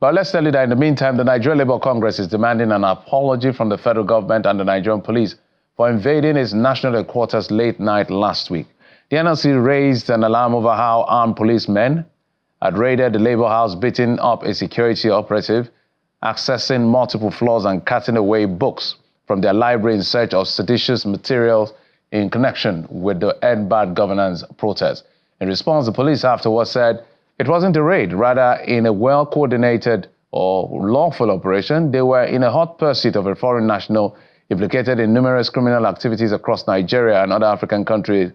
But let's tell you that in the meantime, the Nigerian Labour Congress is demanding an apology from the federal government and the Nigerian police for invading its national headquarters late night last week. The NLC raised an alarm over how armed policemen had raided the Labour House, beating up a security operative, accessing multiple floors and carting away books from their library in search of seditious materials in connection with the End Bad Governance protest. In response, the police afterwards said it wasn't a raid, rather in a well-coordinated or lawful operation. They were in a hot pursuit of a foreign national implicated in numerous criminal activities across Nigeria and other African countries,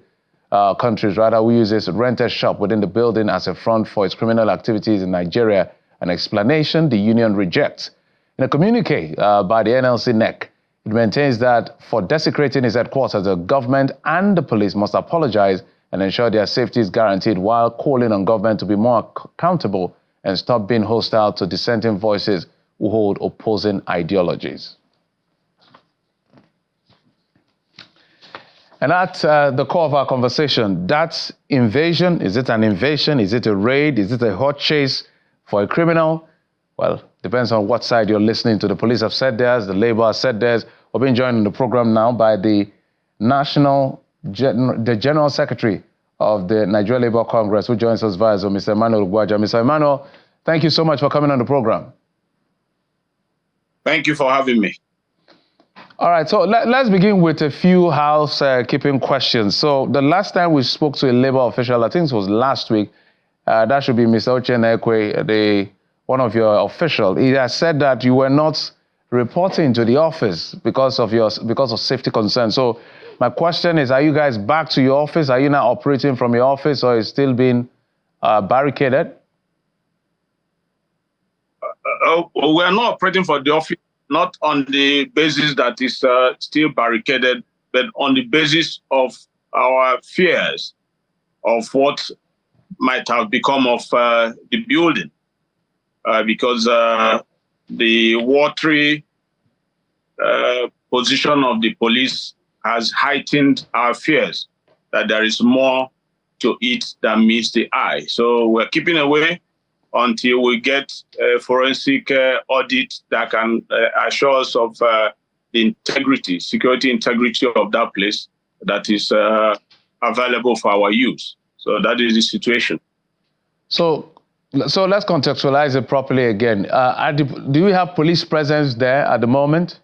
who uses a rented shop within the building as a front for its criminal activities in Nigeria, an explanation the union rejects. In a communique by the NLC NEC, it maintains that for desecrating its headquarters, the government and the police must apologize and ensure their safety is guaranteed, while calling on government to be more accountable and stop being hostile to dissenting voices who hold opposing ideologies. And at the core of our conversation, that's invasion. Is it an invasion? Is it a raid? Is it a hot chase for a criminal? Well, depends on what side you're listening to. The police have said theirs, the Labour has said theirs. We're being joined in the program now by the General Secretary of the Nigerian Labour Congress, who joins us via Zoom, Mr. Emmanuel Ugwaja. Mr. Emmanuel, thank you so much for coming on the program. Thank you for having me. All right, so let's begin with a few housekeeping questions. So the last time we spoke to a Labour official, I think it was last week, that should be Mr. Uchenna Ekwe, one of your officials. He has said that you were not reporting to the office because of safety concerns. So my question is, are you guys back to your office? Are you now operating from your office, or is it still being barricaded? We're not operating for the office, not on the basis that is still barricaded, but on the basis of our fears of what might have become of the building, because the watery position of the police has heightened our fears that there is more to it than meets the eye. So we're keeping away until we get a forensic audit that can assure us of the integrity, security integrity of that place that is available for our use. So that is the situation. So let's contextualize it properly again. Do we have police presence there at the moment?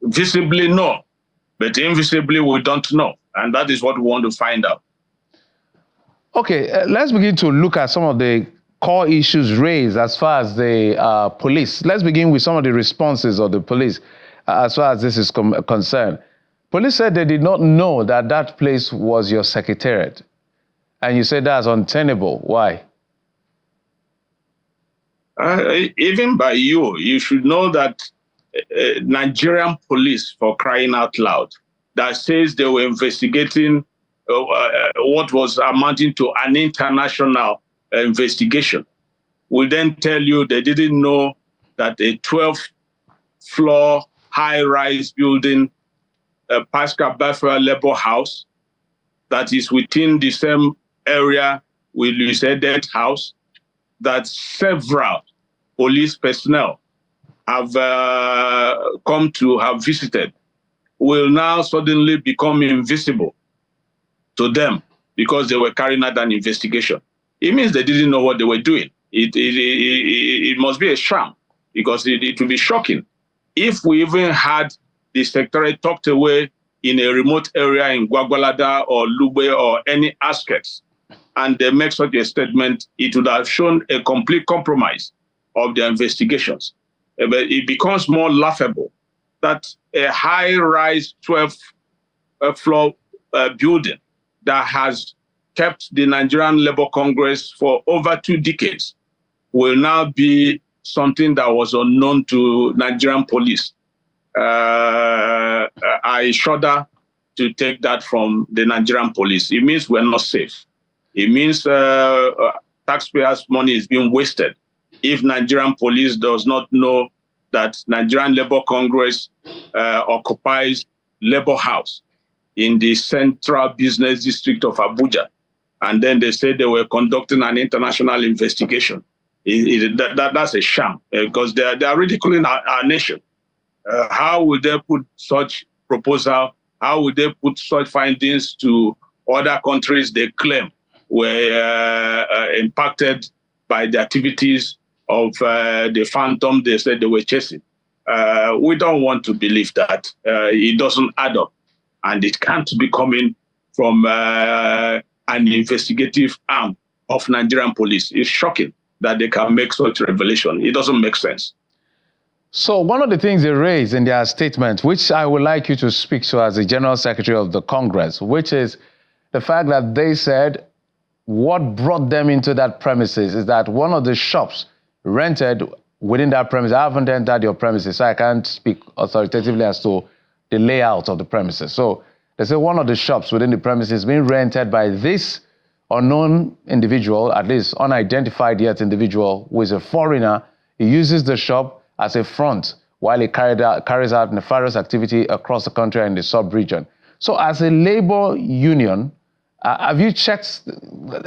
Visibly, no. But invisibly, we don't know. And that is what we want to find out. Okay, let's begin to look at some of the core issues raised as far as the police. Let's begin with some of the responses of the police as far as this is concerned. Police said they did not know that that place was your secretariat. And you said that's untenable. Why? Even by you should know that Nigerian police, for crying out loud, that says they were investigating what was amounting to an international investigation, will then tell you they didn't know that a 12th-floor high-rise building, Pascal Bafra Labour House, that is within the same area with Lucedet House, that several police personnel have have visited, will now suddenly become invisible to them because they were carrying out an investigation. It means they didn't know what they were doing. It must be a sham, because it would be shocking if we even had the secretary tucked away in a remote area in Gwagwalada or Lugbe or any aspects, and they make such a statement. It would have shown a complete compromise of their investigations. But it becomes more laughable that a high-rise 12th-floor building that has kept the Nigerian Labour Congress for over 2 decades will now be something that was unknown to Nigerian police. I shudder to take that from the Nigerian police. It means we're not safe. It means taxpayers' money is being wasted if Nigerian police does not know that Nigerian Labour Congress occupies Labour House in the central business district of Abuja. And then they said they were conducting an international investigation. That's a sham, because they are ridiculing our nation. How would they put such proposal? How would they put such findings to other countries they claim were impacted by the activities of the phantom they said they were chasing? We don't want to believe that. It doesn't add up. And it can't be coming from an investigative arm of Nigerian police. It's shocking that they can make such revelation. It doesn't make sense. So one of the things they raised in their statement, which I would like you to speak to as the General Secretary of the Congress, which is the fact that they said what brought them into that premises is that one of the shops rented within that premise. I haven't entered your premises, so I can't speak authoritatively as to the layout of the premises. So they say one of the shops within the premises being rented by this unknown individual, at least unidentified yet individual, who is a foreigner. He uses the shop as a front while he carries out nefarious activity across the country and the sub-region. So as a labor union, have you checked?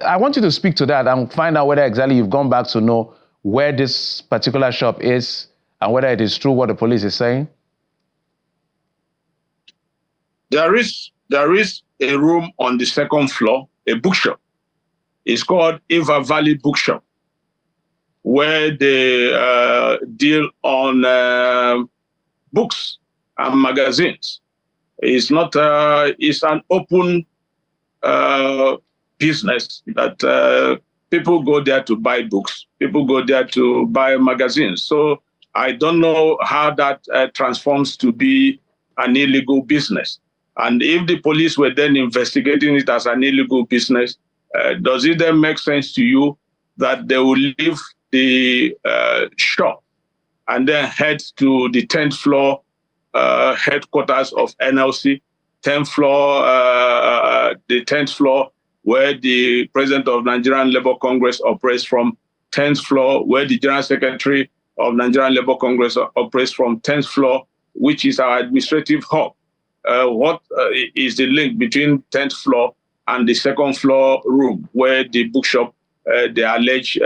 I want you to speak to that and find out whether exactly you've gone back to know where this particular shop is and whether it is true what the police is saying. There is a room on the second floor, a bookshop. It's called Eva Valley Bookshop, where they deal on books and magazines. It's not. It's an open business that people go there to buy books. People go there to buy magazines. So I don't know how that transforms to be an illegal business. And if the police were then investigating it as an illegal business, does it then make sense to you that they will leave the shop and then head to the 10th floor headquarters of NLC, 10th floor, the 10th floor where the president of Nigerian Labour Congress operates from, 10th floor where the general secretary of Nigerian Labour Congress operates from, 10th floor, which is our administrative hub. What is the link between 10th floor and the second floor room where the bookshop they allege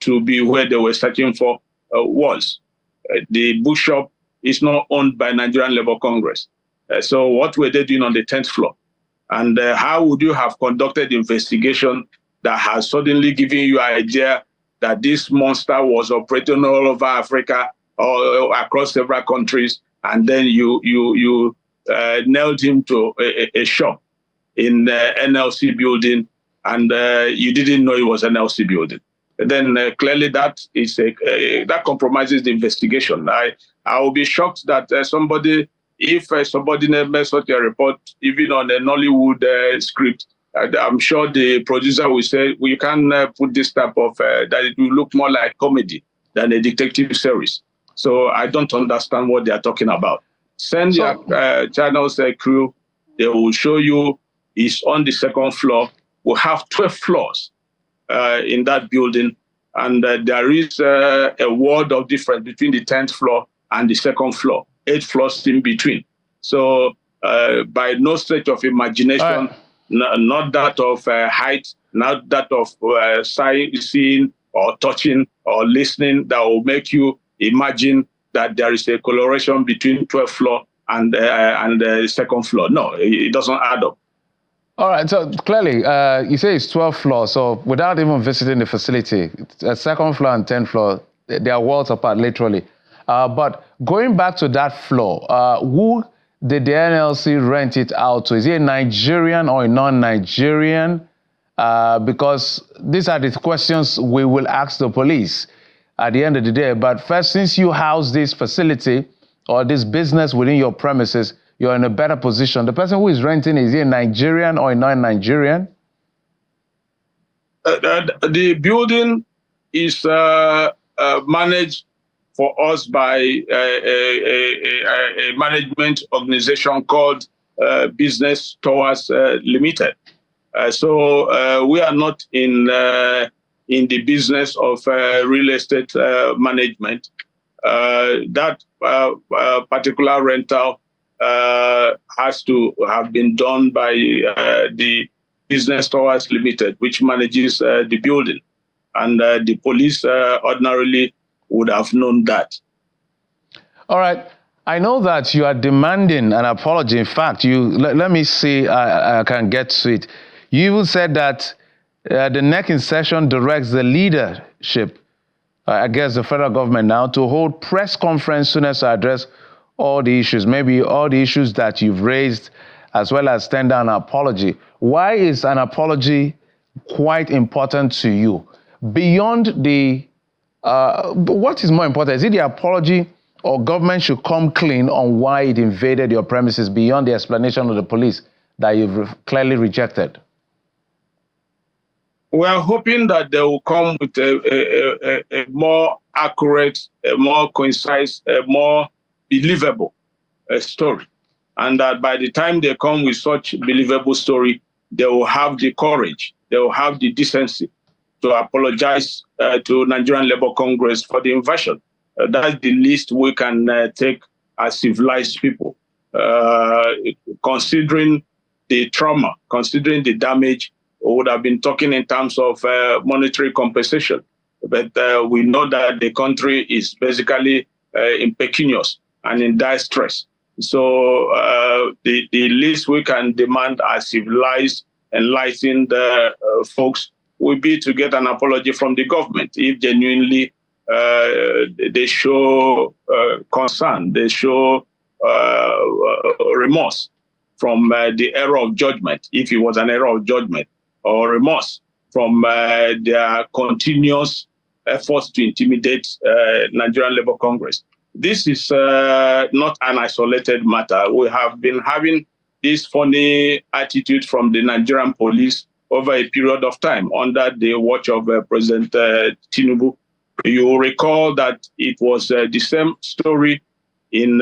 to be where they were searching for was? The bookshop is not owned by Nigerian Labour Congress. So what were they doing on the 10th floor? And how would you have conducted the investigation that has suddenly given you an idea that this monster was operating all over Africa or across several countries, and then you nailed him to a shop in the NLC building, and you didn't know it was an NLC building? Then clearly that is that compromises the investigation. I will be shocked that if somebody makes such a report, even on a Nollywood script, I'm sure the producer will say, well, you can put this type of, that it will look more like comedy than a detective series. So I don't understand what they are talking about. Send your channel's crew. They will show you it's on the second floor. We'll have 12 floors in that building. And there is a world of difference between the 10th floor and the second floor, 8 floors in between. So by no stretch of imagination, not that of height, not that of seeing or touching or listening, that will make you imagine that there is a correlation between 12th floor and the second floor. No, it doesn't add up. All right, so clearly, you say it's 12th floor, so without even visiting the facility, second floor and 10th floor, they are worlds apart, literally. But going back to that floor, who did the NLC rent it out to? Is he a Nigerian or a non-Nigerian? Because these are the questions we will ask the police at the end of the day. But first, since you house this facility or this business within your premises, you're in a better position. The person who is renting, is he a Nigerian or a non-Nigerian? The building is managed for us by a management organization called Business Towers Limited. So we are not in the business of real estate management. That particular rental has to have been done by the Business Towers Limited, which manages the building. and the police ordinarily would have known that. All right. I know that you are demanding an apology. In fact, let me see, I can get to it. You even said that the next session directs the leadership, I guess the federal government now, to hold press conference soon as to address all the issues, maybe all the issues that you've raised, as well as tender an apology. Why is an apology quite important to you? Beyond the, what is more important? Is it the apology, or government should come clean on why it invaded your premises beyond the explanation of the police that you've clearly rejected? We are hoping that they will come with a more accurate, a more concise, a more believable story. And that by the time they come with such believable story, they will have the courage, they will have the decency to apologize to Nigerian Labour Congress for the invasion. That's the least we can take as civilized people, considering the trauma, considering the damage. We would have been talking in terms of monetary compensation. But we know that the country is basically impecunious and in dire stress. So the least we can demand as civilized, enlightened folks will be to get an apology from the government if genuinely they show concern, they show remorse from the error of judgment, if it was an error of judgment, or remorse from their continuous efforts to intimidate Nigerian Labour Congress. This is not an isolated matter. We have been having this funny attitude from the Nigerian police over a period of time under the watch of President Tinubu. You will recall that it was the same story in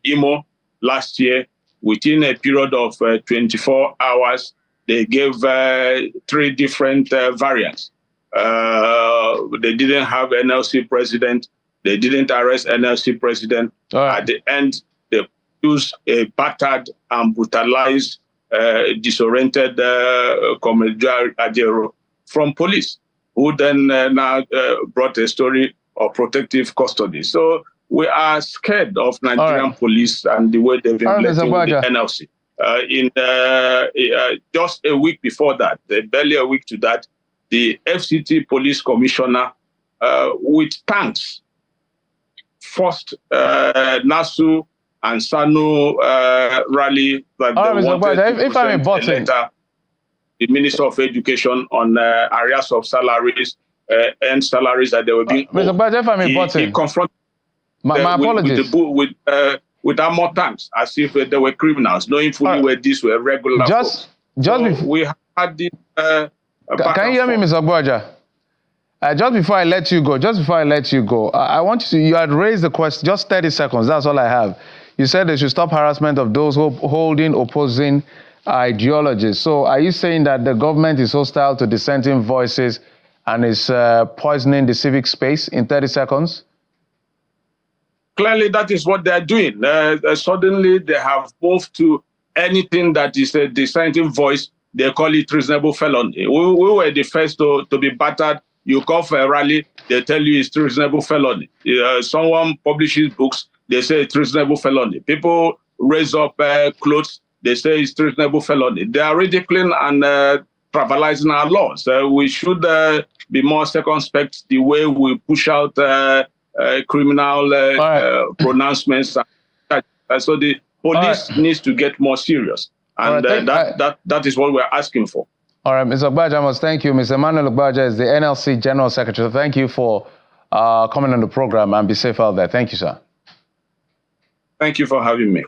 Imo last year. Within a period of 24 hours, they gave 3 different variants. They didn't have NLC president. They didn't arrest NLC president. At the end, they used a battered and brutalized, disoriented Commander Ajero from police, who then now brought a story of protective custody. So we are scared of Nigerian police and the way they've been relating with the NLC. Just a week before that, barely a week to that, the FCT police commissioner with tanks forced NASU and SANU rally that they wanted to present a letter the Minister of Education on areas of salaries and salaries that they were being Mr. Baja, if I may he confronted my apologies. With armored tanks, as if they were criminals, knowing fully where these were regular folks. We had this. Can you hear me, Mr. Baja? Just before I let you go, I want you had raised the question, just 30 seconds, that's all I have. You said they should stop harassment of those who holding opposing ideologies. So are you saying that the government is hostile to dissenting voices and is poisoning the civic space in 30 seconds? Clearly, that is what they're doing. Suddenly, they have moved to anything that is a dissenting voice. They call it treasonable felony. We were the first to be battered. You call for a rally, they tell you it's treasonable felony. Someone publishes books, they say it's treasonable felony. People raise up clothes, they say it's treasonable felony. They are ridiculing and trivializing our laws. We should be more circumspect the way we push out criminal pronouncements. So the police needs to get more serious. And that is what we're asking for. All right, Mr. Ogbaja, I must thank you. Mr. Emmanuel Ogbaja is the NLC General Secretary. Thank you for coming on the program, and be safe out there. Thank you, sir. Thank you for having me.